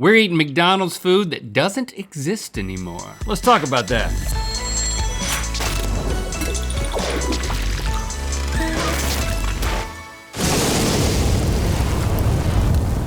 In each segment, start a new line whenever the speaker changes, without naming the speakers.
We're eating McDonald's food that doesn't exist anymore.
Let's talk about that.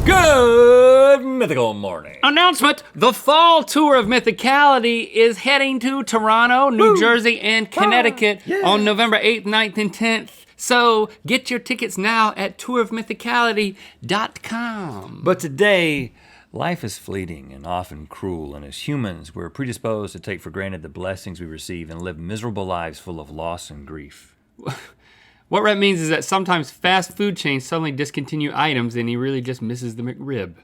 Good mythical morning.
Announcement, the fall tour of Mythicality is heading to Toronto, New Jersey, and Connecticut on November 8th, 9th, and 10th. So get your tickets now at tourofmythicality.com.
But today, life is fleeting and often cruel, and as humans, we're predisposed to take for granted the blessings we receive and live miserable lives full of loss and grief.
What that means is that sometimes fast food chains suddenly discontinue items and he really just misses the McRib.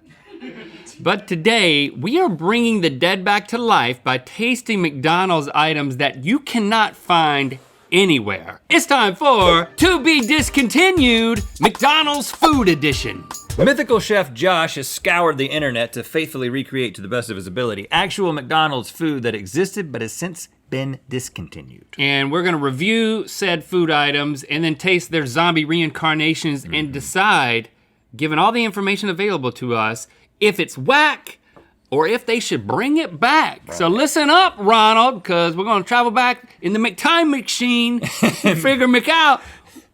But today, we are bringing the dead back to life by tasting McDonald's items that you cannot find anywhere. It's time for To Be Discontinued McDonald's Food Edition.
Mythical chef Josh has scoured the internet to faithfully recreate to the best of his ability actual McDonald's food that existed but has since been discontinued.
And we're gonna review said food items and then taste their zombie reincarnations and decide, given all the information available to us, if it's whack or if they should bring it back. Right. So listen up, Ronald, because we're gonna travel back in the McTime machine and figure out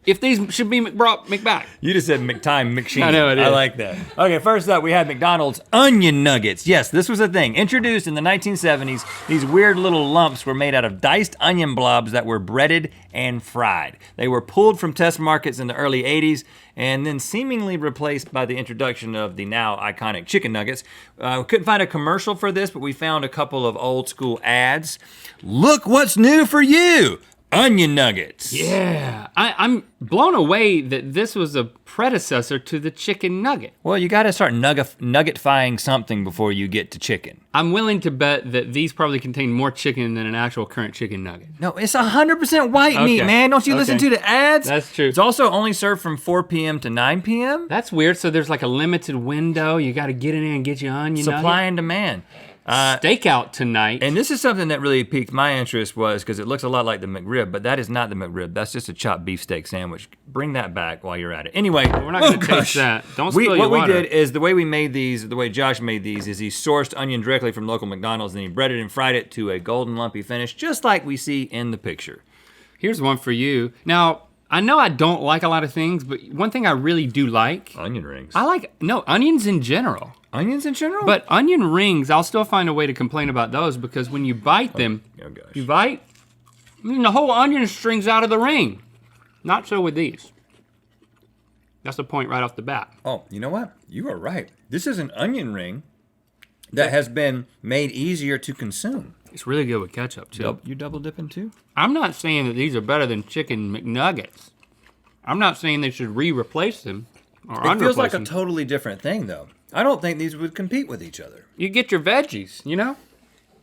if these should be brought back.
You just said McTime McSheen.
I know it is.
I like that. Okay, first up we had McDonald's onion nuggets. Yes, this was a thing. Introduced in the 1970s, these weird little lumps were made out of diced onion blobs that were breaded and fried. They were pulled from test markets in the early 80s and then seemingly replaced by the introduction of the now iconic chicken nuggets. We couldn't find a commercial for this, but we found a couple of old school ads. Look what's new for you. Onion nuggets.
Yeah, I'm blown away that this was a predecessor to the chicken nugget.
Well, you gotta start nuggetifying something before you get to chicken.
I'm willing to bet that these probably contain more chicken than an actual current chicken nugget.
No, it's 100% white meat, man. Don't you listen to the ads?
That's true.
It's also only served from 4 p.m. to 9 p.m.
That's weird, so there's like a limited window. You gotta get in there and get your onion nugget.
Supply and demand.
Stakeout tonight.
And this is something that really piqued my interest was, because it looks a lot like the McRib, but that is not the McRib. That's just a chopped beefsteak sandwich. Bring that back while you're at it. Anyway.
We're not gonna taste that. Don't spill your water.
What we did is, the way we made these, the way Josh made these, is he sourced onion directly from local McDonald's and he breaded and fried it to a golden lumpy finish, just like we see in the picture.
Here's one for you. Now, I know I don't like a lot of things, but one thing I really do like.
Onion rings.
Onions in general.
Onions in general?
But onion rings, I'll still find a way to complain about those because when you bite them, you bite, the whole onion string's out of the ring. Not so with these. That's the point right off the bat.
Oh, you know what? You are right. This is an onion ring that has been made easier to consume.
It's really good with ketchup too.
You double dipping too?
I'm not saying that these are better than chicken McNuggets. I'm not saying they should replace them or unreplace them.
It feels like a totally different thing though. I don't think these would compete with each other.
You get your veggies, you know?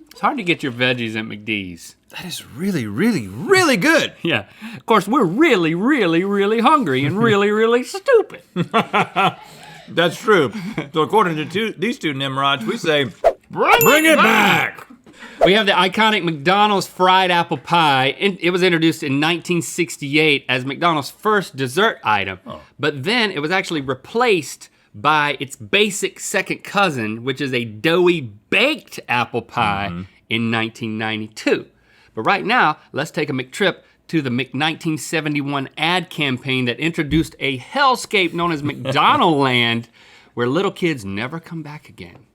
It's hard to get your veggies at McD's.
That is really, really, really good.
Yeah, of course we're really, really, really hungry and really, really stupid.
That's true. So according to these two Nimrods, we say, bring it back.
We have the iconic McDonald's fried apple pie. It was introduced in 1968 as McDonald's first dessert item, but then it was actually replaced by its basic second cousin, which is a doughy baked apple pie in 1992. But right now, let's take a McTrip to the Mc-1971 ad campaign that introduced a hellscape known as McDonald Land, where little kids never come back again.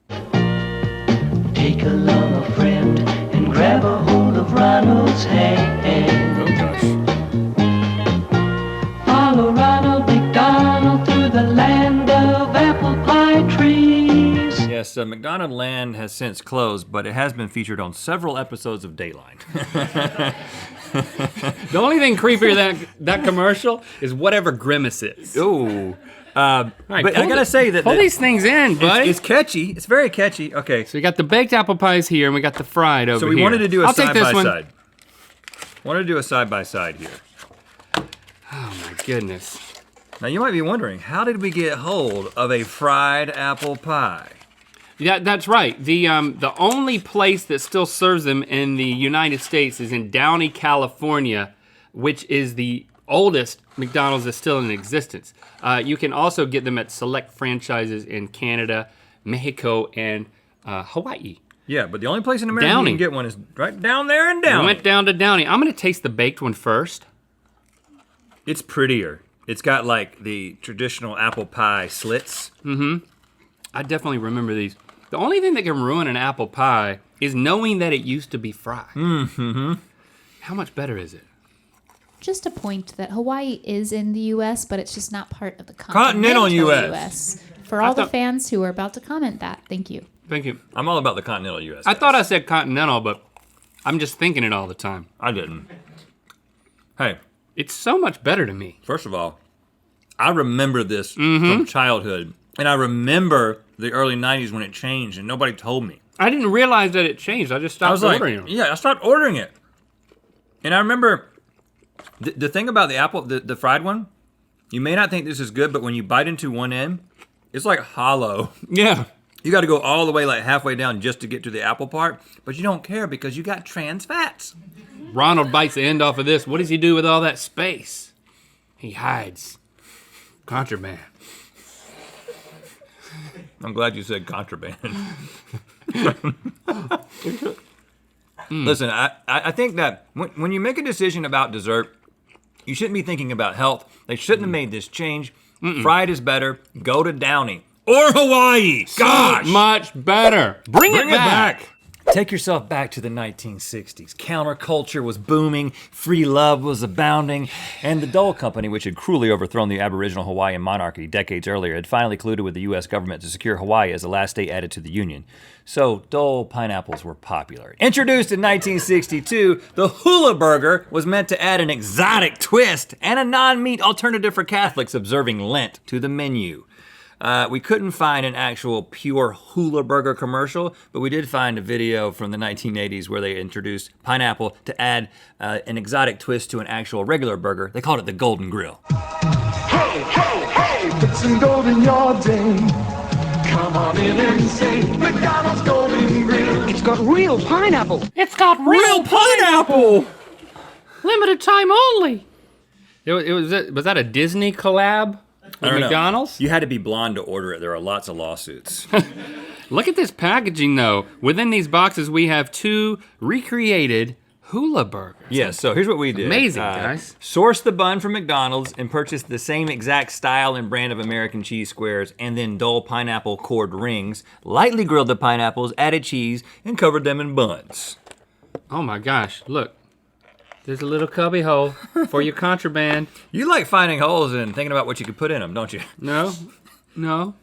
Take along a friend and grab a hold of Ronald's hand.
Oh gosh.
Follow Ronald McDonald through the land of apple pie trees.
Yes, McDonald Land has since closed, but it has been featured on several episodes of Dateline.
The only thing creepier than that commercial is whatever Grimace is.
Ooh.
Right,
but I gotta say that
pull these things in, buddy.
It's catchy. It's very catchy. Okay.
So we got the baked apple pies here, and we got the fried over here.
So we wanted to do a
side by
side. Wanted to do a side by side here.
Oh my goodness.
Now you might be wondering, how did we get hold of a fried apple pie?
Yeah, that's right. The only place that still serves them in the United States is in Downey, California, which is the oldest McDonald's that's still in existence. You can also get them at select franchises in Canada, Mexico, and Hawaii.
Yeah, but the only place in America
Downey.
you can get one is right down there in Downey.
We went down to Downey. I'm gonna taste the baked one first.
It's prettier. It's got like the traditional apple pie slits.
I definitely remember these. The only thing that can ruin an apple pie is knowing that it used to be fried. How much better is it?
Just a point that Hawaii is in the U.S., but it's just not part of the
Continental
continental
US.
For all the fans who are about to comment that, thank you.
Thank you.
I'm all about the continental U.S.
I thought I said continental, but I'm just thinking it all the time.
I didn't. Hey,
It's so much better to me.
first of all, I remember this from childhood. And I remember the early 90s when it changed and nobody told me.
I didn't realize that it changed. I just
I was
stopped
like,
ordering them.
yeah, I stopped ordering it. And I remember the thing about the apple, the fried one, you may not think this is good, but when you bite into one end, it's like hollow.
Yeah.
You got to go all the way like halfway down just to get to the apple part, but you don't care because you got trans fats.
Ronald bites the end off of this. What does he do with all that space? He hides. Contraband.
I'm glad you said contraband. Listen, I think that when you make a decision about dessert, you shouldn't be thinking about health. They shouldn't have made this change. Fried is better. Go to Downey. Or Hawaii. Gosh!
So much better. Bring it back.
Take yourself back to the 1960s. Counterculture was booming, free love was abounding, and the Dole Company, which had cruelly overthrown the Aboriginal Hawaiian monarchy decades earlier, had finally colluded with the U.S. government to secure Hawaii as the last state added to the Union. So Dole pineapples were popular. Introduced in 1962, the Hula Burger was meant to add an exotic twist and a non-meat alternative for Catholics observing Lent to the menu. We couldn't find an actual pure Hula Burger commercial, but we did find a video from the 1980s where they introduced pineapple to add an exotic twist to an actual regular burger. They called it the Golden Grill.
Hey, hey, hey, put some gold in your day. Come on in and say McDonald's Golden Grill. It's got real pineapple.
It's got real
pineapple!
limited time only. Was that a Disney collab with
I don't know.
McDonald's?
You had to be blonde to order it. There are lots of lawsuits.
Look at this packaging though. Within these boxes we have 2 recreated Hula Burgers.
Yeah, so here's what we did.
Amazing, guys.
Sourced the bun from McDonald's and purchased the same exact style and brand of American cheese squares and then Dole pineapple cored rings, lightly grilled the pineapples, added cheese, and covered them in buns.
Oh my gosh, look. There's a little cubby hole for your contraband.
You like finding holes and thinking about what you could put in them, don't you?
No.
No,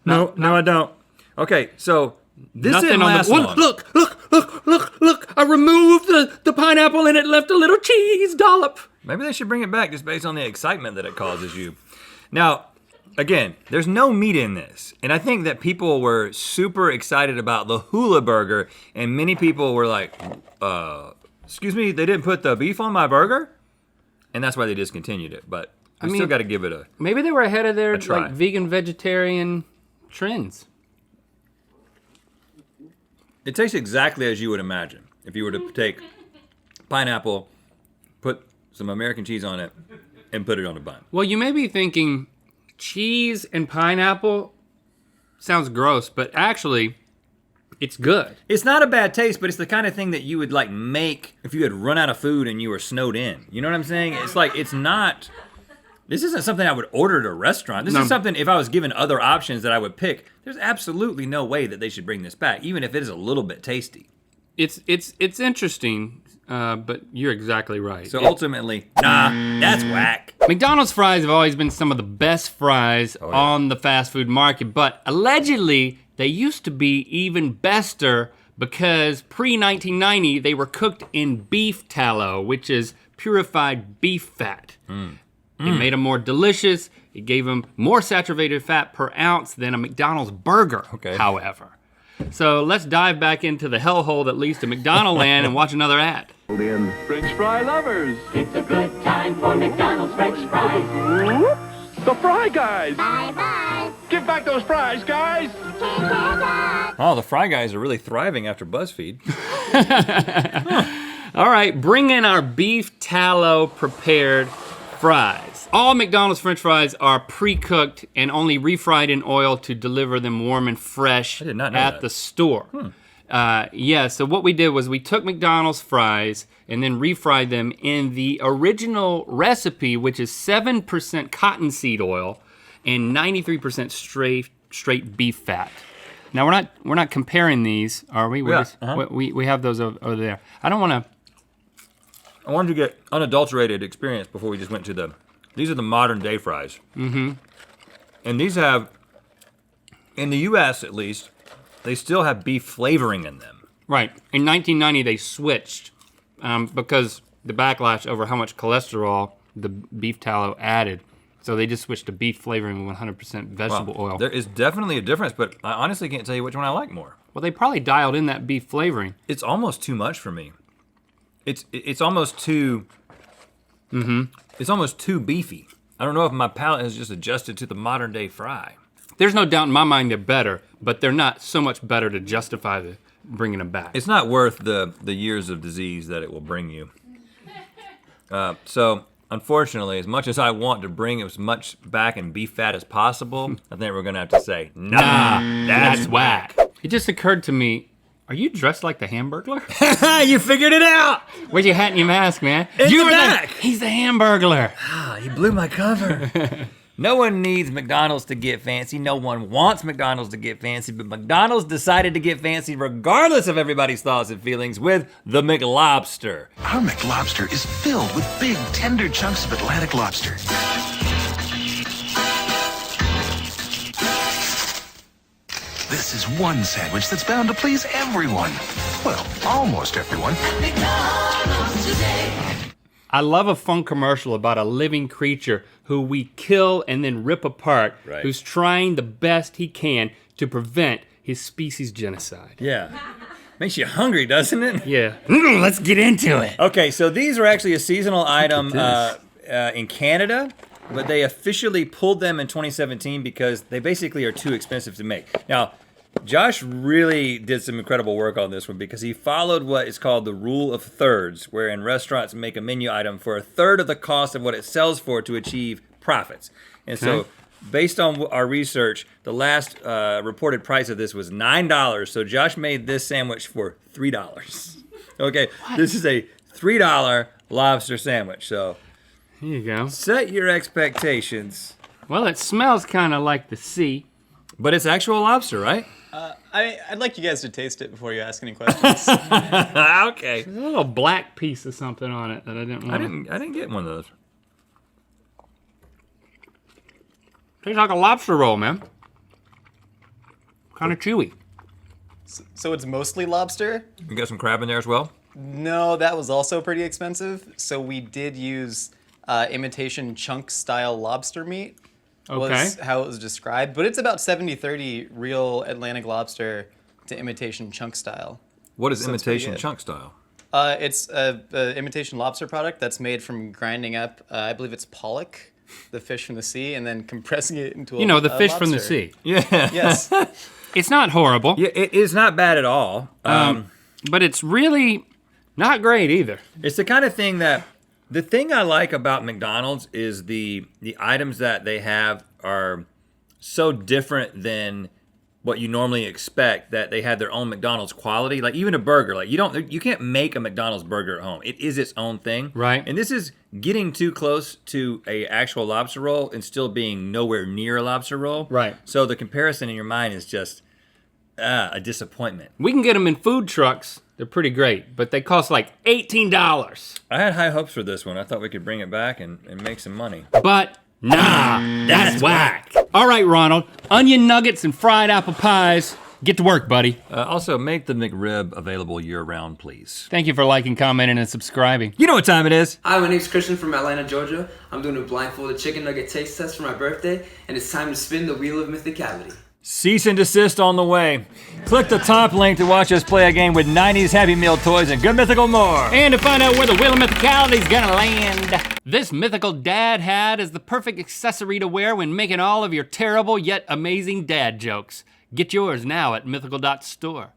I don't. Okay, so this
Nothing
didn't
on
last
the
long.
Look. I removed the pineapple and it left a little cheese dollop.
Maybe they should bring it back just based on the excitement that it causes you. Now, again, there's no meat in this. And I think that people were super excited about the Hula Burger, and many people were like, excuse me, they didn't put the beef on my burger? And that's why they discontinued it. But I still got to give it a...
Maybe they were ahead of their
try.
like vegan vegetarian trends.
It tastes exactly as you would imagine. If you were to take pineapple, put some American cheese on it, and put it on a bun.
Well, you may be thinking cheese and pineapple sounds gross, but actually, it's good.
It's not a bad taste, but it's the kind of thing that you would like make if you had run out of food and you were snowed in. You know what I'm saying? It's like, it's not... This isn't something I would order at a restaurant. This is something, if I was given other options that I would pick, there's absolutely no way that they should bring this back, even if it is a little bit tasty.
It's interesting, but you're exactly right.
So ultimately, nah, that's whack.
McDonald's fries have always been some of the best fries on the fast food market, but allegedly, they used to be even bester because pre-1990, they were cooked in beef tallow, which is purified beef fat. It made them more delicious. It gave them more saturated fat per ounce than a McDonald's burger, however. So let's dive back into the hellhole that leads to McDonald land and watch another ad.
French fry lovers.
It's a good time for McDonald's French fries.
The Fry Guys.
Bye-bye.
Give back those fries, guys.
Oh, the Fry Guys are really thriving after BuzzFeed.
All right, bring in our beef tallow prepared fries. All McDonald's French fries are pre-cooked and only refried in oil to deliver them warm and fresh
I did not know
at
that.
the store. Yeah, so what we did was we took McDonald's fries and then refried them in the original recipe, which is 7% cottonseed oil and 93% straight beef fat. Now we're not comparing these, are we?
Yeah,
We have those over there. I wanted
to get unadulterated experience before we just went to these are the modern day fries. Mm-hmm. And these have, in the US at least, they still have beef flavoring in them.
Right, in 1990 they switched because the backlash over how much cholesterol the beef tallow added. So they just switched to beef flavoring with 100% vegetable oil.
There is definitely a difference, but I honestly can't tell you which one I like more.
Well, they probably dialed in that beef flavoring.
It's almost too much for me. It's almost too. It's almost too beefy. I don't know if my palate has just adjusted to the modern day fry.
There's no doubt in my mind they're better, but they're not so much better to justify bringing them back.
It's not worth the years of disease that it will bring you. So, unfortunately, as much as I want to bring as much back in beef fat as possible, I think we're gonna have to say, nah, that's whack.
It just occurred to me, are you dressed like the Hamburglar?
You figured it out!
Where's your hat and your mask, man?
In
You
the
were
back!
He's the Hamburglar.
You blew my cover. No one needs McDonald's to get fancy. No one wants McDonald's to get fancy, but McDonald's decided to get fancy regardless of everybody's thoughts and feelings with the McLobster.
Our McLobster is filled with big, tender chunks of Atlantic lobster. This is one sandwich that's bound to please everyone. Well, almost everyone.
I love a fun commercial about a living creature who we kill and then rip apart,
Right.
who's trying the best he can to prevent his species genocide.
Yeah. Makes you hungry, doesn't it?
Yeah. Let's get into it.
Okay, so these are actually a seasonal item in Canada, but they officially pulled them in 2017 because they basically are too expensive to make. Now, Josh really did some incredible work on this one because he followed what is called the rule of thirds, wherein restaurants make a menu item for a third of the cost of what it sells for to achieve profits. And so, based on our research, the last reported price of this was $9. So Josh made this sandwich for $3. Okay, this is a $3 lobster sandwich. So
Here you go.
set your expectations.
Well, it smells kind of like the sea.
But it's actual lobster, right?
I'd like you guys to taste it before you ask any questions.
Okay.
There's a little black piece of something on it that I didn't want.
I didn't get one of those.
Tastes like a lobster roll, man. Kind of chewy.
So it's mostly lobster?
You got some crab in there as well?
No, that was also pretty expensive. So we did use imitation chunk style lobster meat. Was how it was described, but it's about 70-30 real Atlantic lobster to imitation chunk style.
What is
So it's pretty
imitation
good.
chunk style?
It's a imitation lobster product that's made from grinding up, I believe it's pollock, the fish from the sea, and then compressing it into
The
a
fish from the
lobster.
sea.
Yeah.
Yes.
It's not horrible,
Yeah, it is not bad at all.
but it's really not great either.
It's the kind of thing that the thing I like about McDonald's is the items that they have are so different than what you normally expect, that they have their own McDonald's quality. Like even a burger, like you can't make a McDonald's burger at home. It is its own thing.
Right.
And this is getting too close to a actual lobster roll and still being nowhere near a lobster roll.
Right.
So the comparison in your mind is just a disappointment.
We can get them in food trucks. They're pretty great, but they cost like $18.
I had high hopes for this one. I thought we could bring it back and make some money.
But nah, that's whack. All right, Ronald, onion nuggets and fried apple pies. Get to work, buddy.
Also, make the McRib available year-round, please.
Thank you for liking, commenting, and subscribing.
You know what time it is.
Hi, my name's Christian from Atlanta, Georgia. I'm doing a blindfolded chicken nugget taste test for my birthday, and it's time to spin the wheel of mythicality.
Cease and desist on the way. Click the top link to watch us play a game with 90s Happy Meal toys and good mythical more.
And to find out where the wheel of mythicality is gonna land. This mythical dad hat is the perfect accessory to wear when making all of your terrible yet amazing dad jokes. Get yours now at mythical.store.